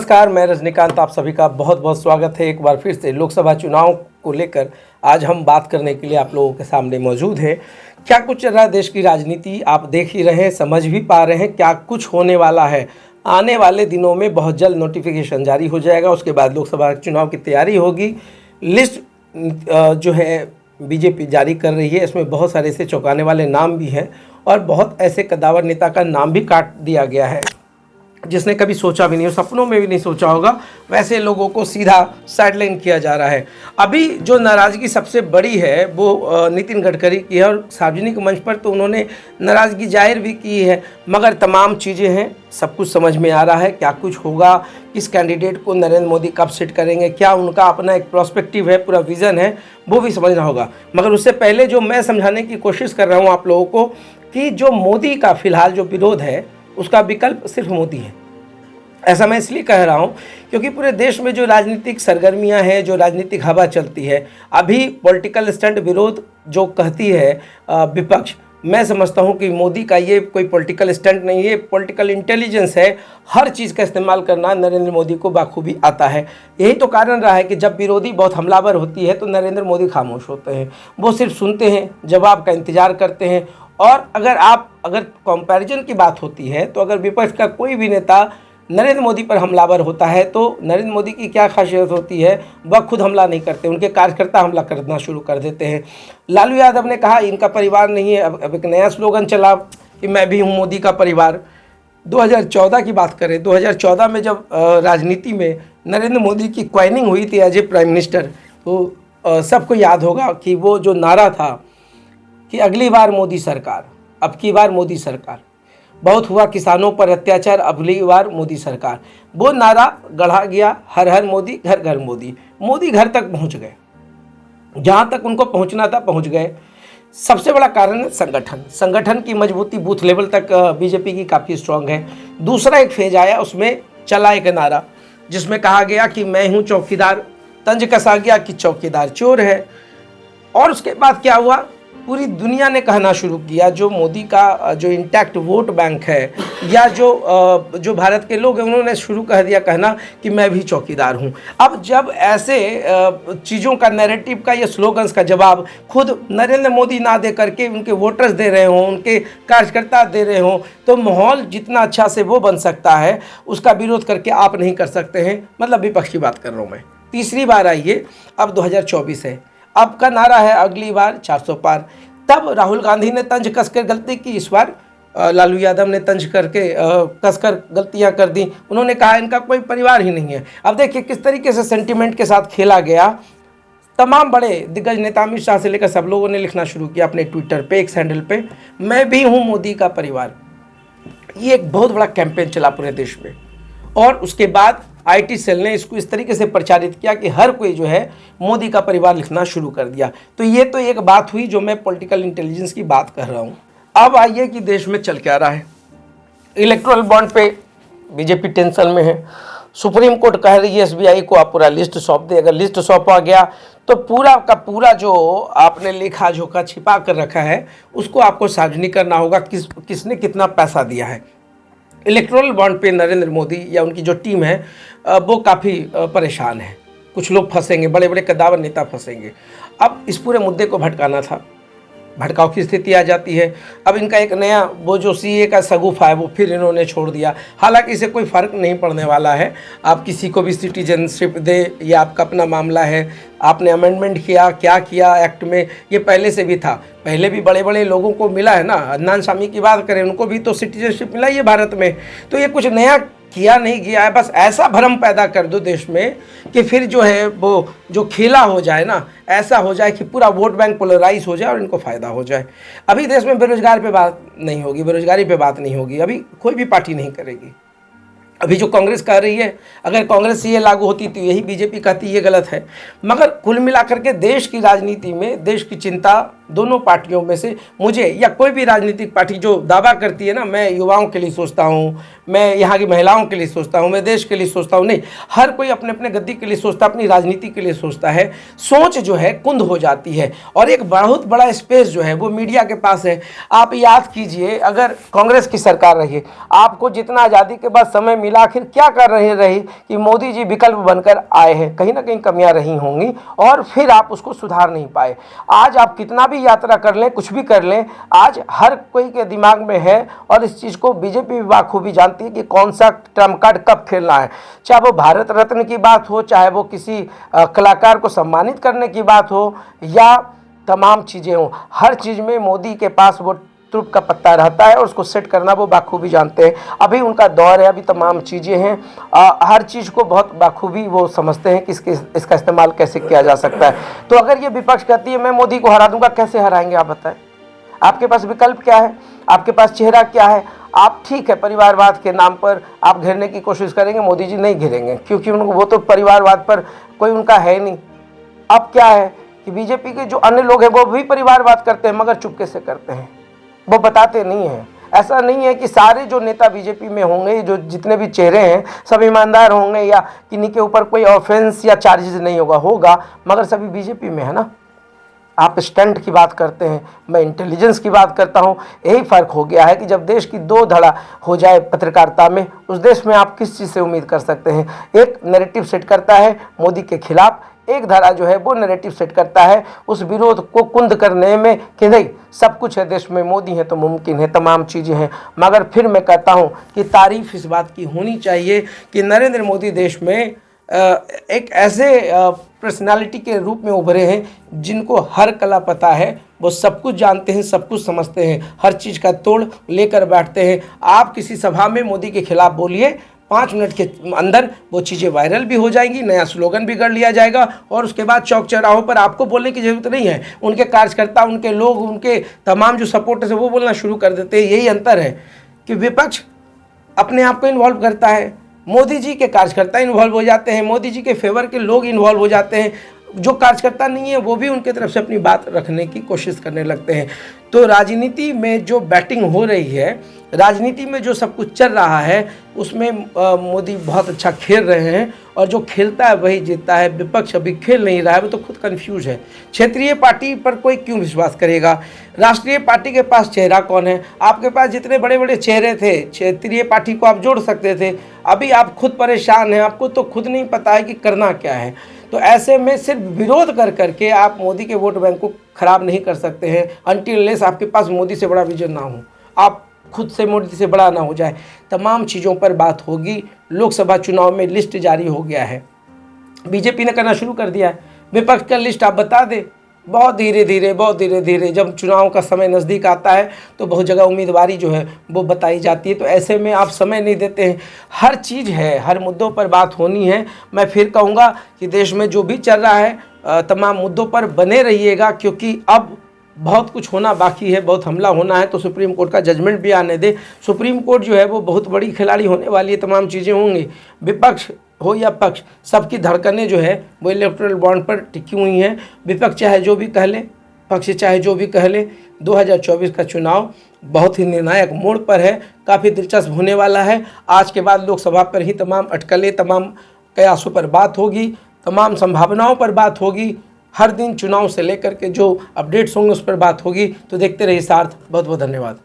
नमस्कार, मैं रजनीकांत। आप सभी का बहुत बहुत स्वागत है एक बार फिर से लोकसभा चुनाव को लेकर। आज हम बात करने के लिए आप लोगों के सामने मौजूद हैं। क्या कुछ चल रहा है देश की राजनीति, आप देख ही रहे हैं, समझ भी पा रहे हैं क्या कुछ होने वाला है। आने वाले दिनों में बहुत जल्द नोटिफिकेशन जारी हो जाएगा, उसके बाद लोकसभा चुनाव की तैयारी होगी। लिस्ट जो है बीजेपी जारी कर रही है, इसमें बहुत सारे ऐसे चौंकाने वाले नाम भी हैं और बहुत ऐसे कद्दावर नेता का नाम भी काट दिया गया है जिसने कभी सोचा भी नहीं, सपनों में भी नहीं सोचा होगा। वैसे लोगों को सीधा साइडलाइन किया जा रहा है। अभी जो नाराज़गी सबसे बड़ी है वो नितिन गडकरी की है और सार्वजनिक मंच पर तो उन्होंने नाराज़गी जाहिर भी की है, मगर तमाम चीज़ें हैं, सब कुछ समझ में आ रहा है क्या कुछ होगा, किस कैंडिडेट को नरेंद्र मोदी कब सेट करेंगे, क्या उनका अपना एक प्रोस्पेक्टिव है, पूरा विज़न है, वो भी समझना होगा। मगर उससे पहले जो मैं समझाने की कोशिश कर रहा हूँ आप लोगों को कि जो मोदी का फिलहाल जो विरोध है उसका विकल्प सिर्फ मोदी है। ऐसा मैं इसलिए कह रहा हूँ क्योंकि पूरे देश में जो राजनीतिक सरगर्मियाँ हैं, जो राजनीतिक हवा चलती है, अभी पॉलिटिकल स्टंट विरोध जो कहती है विपक्ष, मैं समझता हूँ कि मोदी का ये कोई पॉलिटिकल स्टंट नहीं है, पॉलिटिकल इंटेलिजेंस है। हर चीज़ का इस्तेमाल करना नरेंद्र मोदी को बाखूबी आता है। यही तो कारण रहा है कि जब विरोधी बहुत हमलावर होती है तो नरेंद्र मोदी खामोश होते हैं, वो सिर्फ सुनते हैं, जवाब का इंतज़ार करते हैं। और अगर कंपैरिजन की बात होती है तो अगर विपक्ष का कोई भी नेता नरेंद्र मोदी पर हमलावर होता है तो नरेंद्र मोदी की क्या खासियत होती है, वह खुद हमला नहीं करते, उनके कार्यकर्ता हमला करना शुरू कर देते हैं। लालू यादव ने कहा इनका परिवार नहीं है, अब एक नया स्लोगन चला कि मैं भी हूँ मोदी का परिवार। 2014 की बात करें, 2014 में जब राजनीति में नरेंद्र मोदी की क्वाइनिंग हुई थी एज ए प्राइम मिनिस्टर, तो सबको याद होगा कि वो जो नारा था कि अगली बार मोदी सरकार, अब की बार मोदी सरकार, बहुत हुआ किसानों पर अत्याचार, अगली बार मोदी सरकार, वो नारा गढ़ा गया। हर हर मोदी, घर घर मोदी। मोदी घर तक पहुंच गए, जहां तक उनको पहुंचना था पहुंच गए। सबसे बड़ा कारण है संगठन की मजबूती, बूथ लेवल तक बीजेपी की काफ़ी स्ट्रांग है। दूसरा एक फेज आया, उसमें चला एक नारा जिसमें कहा गया कि मैं हूँ चौकीदार, तंज कसा गया कि चौकीदार चोर है। और उसके बाद क्या हुआ, पूरी दुनिया ने कहना शुरू किया, जो मोदी का जो इंटैक्ट वोट बैंक है या जो भारत के लोग हैं, उन्होंने शुरू कह दिया कहना कि मैं भी चौकीदार हूं। अब जब ऐसे चीज़ों का, नैरेटिव का, या स्लोगन्स का जवाब खुद नरेंद्र मोदी ना दे करके उनके वोटर्स दे रहे हों, उनके कार्यकर्ता दे रहे हों, तो माहौल जितना अच्छा से वो बन सकता है उसका विरोध करके आप नहीं कर सकते हैं। मतलब विपक्ष की बात कर रहा हूँ मैं। तीसरी बार आई है, अब 2024 है, अब का नारा है अगली बार 400 पार। तब राहुल गांधी ने तंज कसकर गलती की, इस बार लालू यादव ने तंज करके कसकर गलतियां कर दी। उन्होंने कहा इनका कोई परिवार ही नहीं है। अब देखिए किस तरीके से सेंटिमेंट के साथ खेला गया। तमाम बड़े दिग्गज नेता, अमित शाह से लेकर सब लोगों ने लिखना शुरू किया अपने ट्विटर पे, एक्स हैंडल पे, मैं भी हूँ मोदी का परिवार। ये एक बहुत बड़ा कैंपेन चला पूरे देश में। और उसके बाद आईटी सेल ने इसको इस तरीके से प्रचारित किया कि हर कोई जो है मोदी का परिवार लिखना शुरू कर दिया। तो ये तो एक बात हुई जो मैं पॉलिटिकल इंटेलिजेंस की बात कर रहा हूँ। अब आइए कि देश में चल क्या रहा है। इलेक्टोरल बॉन्ड पे बीजेपी टेंशन में है। सुप्रीम कोर्ट कह रही है एसबीआई को आप पूरा लिस्ट सौंप दे। अगर लिस्ट सौंपा गया तो पूरा का पूरा जो आपने लेखा जोखा छिपा कर रखा है उसको आपको सार्वजनिक करना होगा, किसने कितना पैसा दिया है। इलेक्टोरल बॉन्ड पे नरेंद्र मोदी या उनकी जो टीम है वो काफ़ी परेशान है। कुछ लोग फंसेंगे, बड़े बड़े कद्दावर नेता फंसेंगे। अब इस पूरे मुद्दे को भटकाना था, भड़काव की स्थिति आ जाती है। अब इनका एक नया वो जो सीए का सगुफा है वो फिर इन्होंने छोड़ दिया। हालांकि इसे कोई फ़र्क नहीं पड़ने वाला है, आप किसी को भी सिटीजनशिप दे, ये आपका अपना मामला है। आपने अमेंडमेंट किया, क्या किया एक्ट में, ये पहले से भी था, पहले भी बड़े बड़े लोगों को मिला है ना। अदनान सामी की बात करें, उनको भी तो सिटीजनशिप मिला ही है भारत में। तो ये कुछ नया किया नहीं गया है, बस ऐसा भ्रम पैदा कर दो देश में कि फिर जो है वो जो खेला हो जाए ना, ऐसा हो जाए कि पूरा वोट बैंक पोलराइज हो जाए और इनको फ़ायदा हो जाए। अभी देश में बेरोजगार पे बात नहीं होगी, बेरोजगारी पे बात नहीं होगी, अभी कोई भी पार्टी नहीं करेगी। अभी जो कांग्रेस कह रही है, अगर कांग्रेस से ये लागू होती तो यही बीजेपी कहती ये गलत है। मगर कुल मिलाकर के देश की राजनीति में देश की चिंता दोनों पार्टियों में से मुझे, या कोई भी राजनीतिक पार्टी जो दावा करती है ना मैं युवाओं के लिए सोचता हूँ, मैं यहाँ की महिलाओं के लिए सोचता हूँ, मैं देश के लिए सोचता हूँ, नहीं, हर कोई अपने अपने गद्दी के लिए सोचता, अपनी राजनीति के लिए सोचता है। सोच जो है कुंद हो जाती है और एक बहुत बड़ा स्पेस जो है वो मीडिया के पास है। आप याद कीजिए, अगर कांग्रेस की सरकार रही, आपको जितना आज़ादी के बाद समय मिला, आखिर क्या कर रही कि मोदी जी विकल्प बनकर आए हैं, कहीं ना कहीं कमियां रही होंगी और फिर आप उसको सुधार नहीं पाए। आज आप कितना भी यात्रा कर लें, कुछ भी कर लें, आज हर कोई के दिमाग में है और इस चीज़ को बीजेपी भी बाखूबी जानती है कि कौन सा ट्रम्प कार्ड कब खेलना है। चाहे वो भारत रत्न की बात हो, चाहे वो किसी कलाकार को सम्मानित करने की बात हो, या तमाम चीज़ें हो, हर चीज़ में मोदी के पास वो ट्रुप का पत्ता रहता है और उसको सेट करना वो बाखूबी जानते हैं। अभी उनका दौर है, अभी तमाम चीज़ें हैं, हर चीज़ को बहुत बाखूबी वो समझते हैं कि इसका इस्तेमाल कैसे किया जा सकता है। तो अगर ये विपक्ष कहती है मैं मोदी को हरा दूंगा, कैसे हराएंगे आप बताएं? आपके पास विकल्प क्या है? आपके पास चेहरा क्या है? आप ठीक है परिवारवाद के नाम पर आप घेरने की कोशिश करेंगे, मोदी जी नहीं घेरेंगे क्योंकि उनको वो तो परिवारवाद पर कोई उनका है नहीं। अब क्या है कि बीजेपी के जो अन्य लोग हैं वो भी परिवारवाद करते हैं मगर चुपके से करते हैं, वो बताते नहीं हैं। ऐसा नहीं है कि सारे जो नेता बीजेपी में होंगे, जो जितने भी चेहरे हैं सब ईमानदार होंगे या किन्हीं के ऊपर कोई ऑफेंस या चार्जेस नहीं होगा, मगर सभी बीजेपी में है ना। आप स्टंट की बात करते हैं, मैं इंटेलिजेंस की बात करता हूं। यही फ़र्क हो गया है कि जब देश की दो धड़ा हो जाए पत्रकारिता में, उस देश में आप किस चीज़ से उम्मीद कर सकते हैं? एक नैरेटिव सेट करता है मोदी के खिलाफ, एक धारा जो है वो नैरेटिव सेट करता है उस विरोध को कुंद करने में कि नहीं सब कुछ है देश में, मोदी है तो मुमकिन है, तमाम चीज़ें हैं। मगर फिर मैं कहता हूँ कि तारीफ इस बात की होनी चाहिए कि नरेंद्र मोदी देश में एक ऐसे पर्सनालिटी के रूप में उभरे हैं जिनको हर कला पता है, वो सब कुछ जानते हैं, सब कुछ समझते हैं, हर चीज़ का तोड़ लेकर बैठते हैं। आप किसी सभा में मोदी के खिलाफ बोलिए, 5 मिनट के अंदर वो चीज़ें वायरल भी हो जाएंगी, नया स्लोगन भी गढ़ लिया जाएगा और उसके बाद चौक चौराहों पर आपको बोलने की ज़रूरत नहीं है। उनके कार्यकर्ता, उनके लोग, उनके तमाम जो सपोर्टर्स है वो बोलना शुरू कर देते हैं। यही अंतर है कि विपक्ष अपने आप को इन्वॉल्व करता है, मोदी जी के कार्यकर्ता इन्वॉल्व हो जाते हैं, मोदी जी के फेवर के लोग इन्वॉल्व हो जाते हैं, जो कार्यकर्ता नहीं है वो भी उनके तरफ से अपनी बात रखने की कोशिश करने लगते हैं। तो राजनीति में जो बैटिंग हो रही है, राजनीति में जो सब कुछ चल रहा है, उसमें मोदी बहुत अच्छा खेल रहे हैं और जो खेलता है वही जीतता है। विपक्ष अभी खेल नहीं रहा है, वो तो खुद कंफ्यूज है। क्षेत्रीय पार्टी पर कोई क्यों विश्वास करेगा? राष्ट्रीय पार्टी के पास चेहरा कौन है? आपके पास जितने बड़े बड़े चेहरे थे, क्षेत्रीय पार्टी को आप जोड़ सकते थे। अभी आप खुद परेशान हैं, आपको तो खुद नहीं पता है कि करना क्या है। तो ऐसे में सिर्फ विरोध कर करके आप मोदी के वोट बैंक को खराब नहीं कर सकते हैं, अनटिल अनलेस आपके पास मोदी से बड़ा विजन ना हो, आप खुद से मोदी से बड़ा ना हो जाए। तमाम चीज़ों पर बात होगी। लोकसभा चुनाव में लिस्ट जारी हो गया है, बीजेपी ने करना शुरू कर दिया है। विपक्ष का लिस्ट आप बता दें, बहुत धीरे धीरे जब चुनाव का समय नज़दीक आता है तो बहुत जगह उम्मीदवारी जो है वो बताई जाती है। तो ऐसे में आप समय नहीं देते हैं। हर चीज़ है, हर मुद्दों पर बात होनी है। मैं फिर कहूँगा कि देश में जो भी चल रहा है तमाम मुद्दों पर बने रहिएगा, क्योंकि अब बहुत कुछ होना बाकी है, बहुत हमला होना है। तो सुप्रीम कोर्ट का जजमेंट भी आने दे। सुप्रीम कोर्ट जो है वो बहुत बड़ी खिलाड़ी होने वाली है, तमाम चीज़ें होंगी। विपक्ष हो या पक्ष, सबकी धड़कनें जो है वो इलेक्टोरल बॉन्ड पर टिकी हुई हैं। विपक्ष चाहे जो भी कह ले, पक्ष चाहे जो भी कह ले, 2024 का चुनाव बहुत ही निर्णायक मोड़ पर है, काफ़ी दिलचस्प होने वाला है। आज के बाद लोकसभा पर ही तमाम अटकलें, तमाम कयासों पर बात होगी, तमाम संभावनाओं पर बात होगी। हर दिन चुनाव से लेकर के जो अपडेट्स होंगे उस पर बात होगी। तो देखते रहिए सार्थ। बहुत बहुत धन्यवाद।